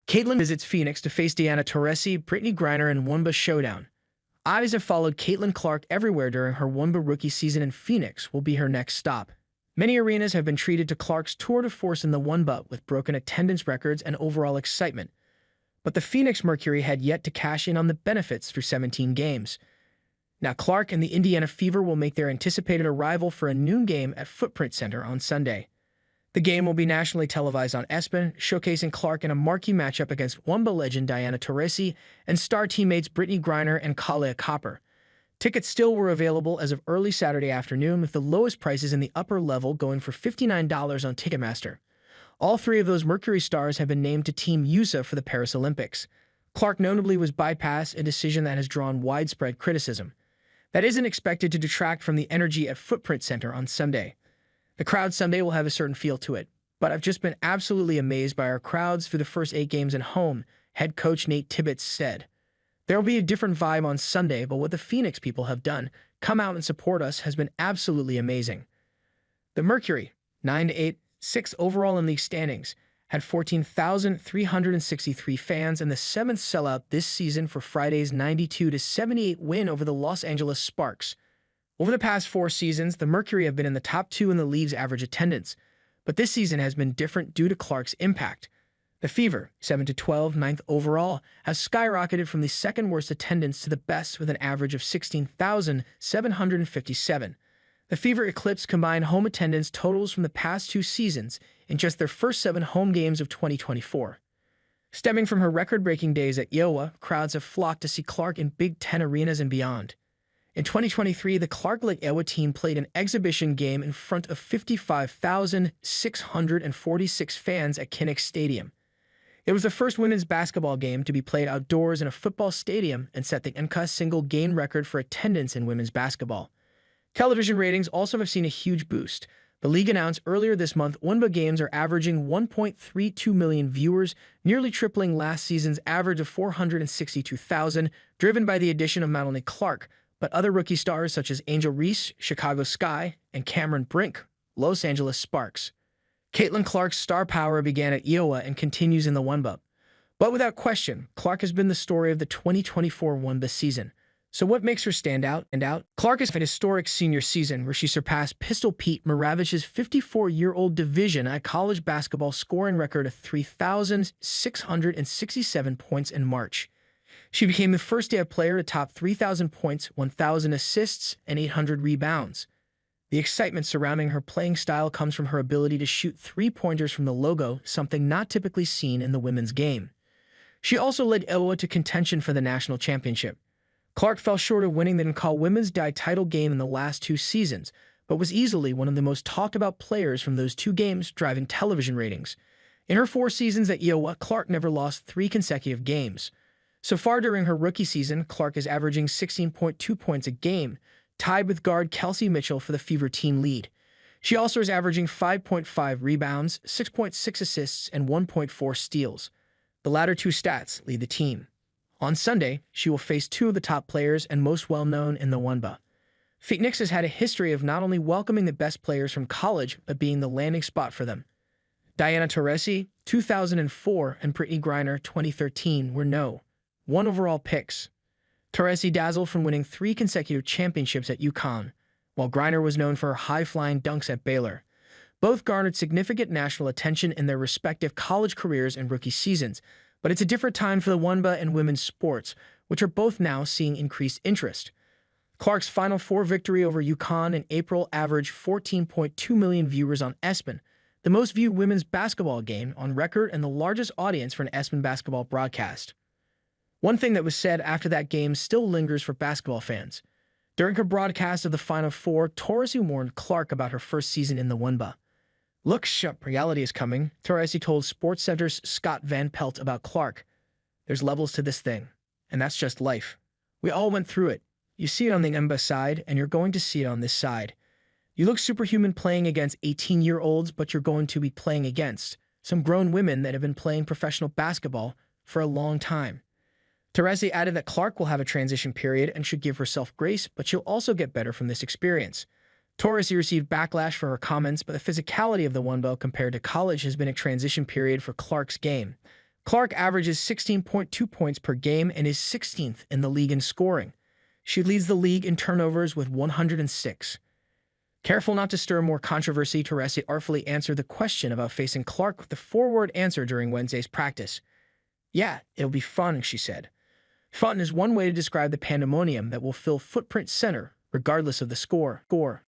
Caitlin visits Phoenix to face Diana Taurasi, Brittney Griner, and WNBA showdown. Eyes have followed Caitlin Clark everywhere during her WNBA rookie season, and Phoenix will be her next stop. Many arenas have been treated to Clark's tour de force in the WNBA with broken attendance records and overall excitement. But the Phoenix Mercury had yet to cash in on the benefits through 17 games. Now Clark and the Indiana Fever will make their anticipated arrival for a noon game at Footprint Center on Sunday. The game will be nationally televised on ESPN, showcasing Clark in a marquee matchup against WNBA legend Diana Taurasi and star teammates Brittney Griner and Kahleah Copper. Tickets still were available as of early Saturday afternoon, with the lowest prices in the upper level going for $59 on Ticketmaster. All three of those Mercury stars have been named to Team USA for the Paris Olympics. Clark notably was bypassed, a decision that has drawn widespread criticism. That isn't expected to detract from the energy at Footprint Center on Sunday. The crowd Sunday will have a certain feel to it, but I've just been absolutely amazed by our crowds through the first 8 games at home, head coach Nate Tibbetts said. There will be a different vibe on Sunday, but what the Phoenix people have done, come out and support us, has been absolutely amazing. The Mercury, 9-8, 6th overall in league standings, had 14,363 fans and the 7th sellout this season for Friday's 92-78 win over the Los Angeles Sparks. Over the past 4 seasons, the Mercury have been in the top 2 in the league's average attendance, but this season has been different due to Clark's impact. The Fever, 7-12, 9th overall, has skyrocketed from the second worst attendance to the best with an average of 16,757. The Fever eclipsed combined home attendance totals from the past 2 seasons in just their first 7 home games of 2024. Stemming from her record-breaking days at Iowa, crowds have flocked to see Clark in Big Ten arenas and beyond. In 2023, the Clark-led Iowa team played an exhibition game in front of 55,646 fans at Kinnick Stadium. It was the first women's basketball game to be played outdoors in a football stadium and set the NCAA single-game record for attendance in women's basketball. Television ratings also have seen a huge boost. The league announced earlier this month WNBA games are averaging 1.32 million viewers, nearly tripling last season's average of 462,000, driven by the addition of not only Clark, but other rookie stars such as Angel Reese, Chicago Sky, and Cameron Brink, Los Angeles Sparks. Caitlin Clark's star power began at Iowa and continues in the WNBA. But without question, Clark has been the story of the 2024 WNBA season. So what makes her stand out? Clark has had a historic senior season where she surpassed Pistol Pete Maravich's 54-year-old Division I college basketball scoring record of 3,667 points in March. She became the first day player to top 3,000 points, 1,000 assists, and 800 rebounds. The excitement surrounding her playing style comes from her ability to shoot 3-pointers from the logo, something not typically seen in the women's game. She also led Iowa to contention for the national championship. Clark fell short of winning the NCAA Women's title game in the last 2 seasons, but was easily one of the most talked-about players from those 2 games, driving television ratings. In her 4 seasons at Iowa, Clark never lost 3 consecutive games. So far during her rookie season, Clark is averaging 16.2 points a game, tied with guard Kelsey Mitchell for the Fever team lead. She also is averaging 5.5 rebounds, 6.6 assists, and 1.4 steals. The latter 2 stats lead the team. On Sunday, she will face 2 of the top players and most well-known in the WNBA. Phoenix has had a history of not only welcoming the best players from college, but being the landing spot for them. Diana Taurasi, 2004, and Brittney Griner, 2013, were 1 overall picks. Taurasi dazzled from winning 3 consecutive championships at UConn, while Griner was known for her high-flying dunks at Baylor. Both garnered significant national attention in their respective college careers and rookie seasons, but it's a different time for the WNBA and women's sports, which are both now seeing increased interest. Clark's Final Four victory over UConn in April averaged 14.2 million viewers on ESPN, the most viewed women's basketball game on record and the largest audience for an ESPN basketball broadcast. One thing that was said after that game still lingers for basketball fans. During her broadcast of the Final Four, Taurasi warned Clark about her first season in the WNBA. "Look, shup, reality is coming," Taurasi told SportsCenter's Scott Van Pelt about Clark. "There's levels to this thing, and that's just life. We all went through it. You see it on the WNBA side, and you're going to see it on this side. You look superhuman playing against 18-year-olds, but you're going to be playing against some grown women that have been playing professional basketball for a long time." Taurasi added that Clark will have a transition period and should give herself grace, but she'll also get better from this experience. Taurasi received backlash for her comments, but the physicality of the WNBA compared to college has been a transition period for Clark's game. Clark averages 16.2 points per game and is 16th in the league in scoring. She leads the league in turnovers with 106. Careful not to stir more controversy, Taurasi artfully answered the question about facing Clark with the forward answer during Wednesday's practice. "Yeah, it'll be fun," she said. Fun is one way to describe the pandemonium that will fill Footprint Center, regardless of the score.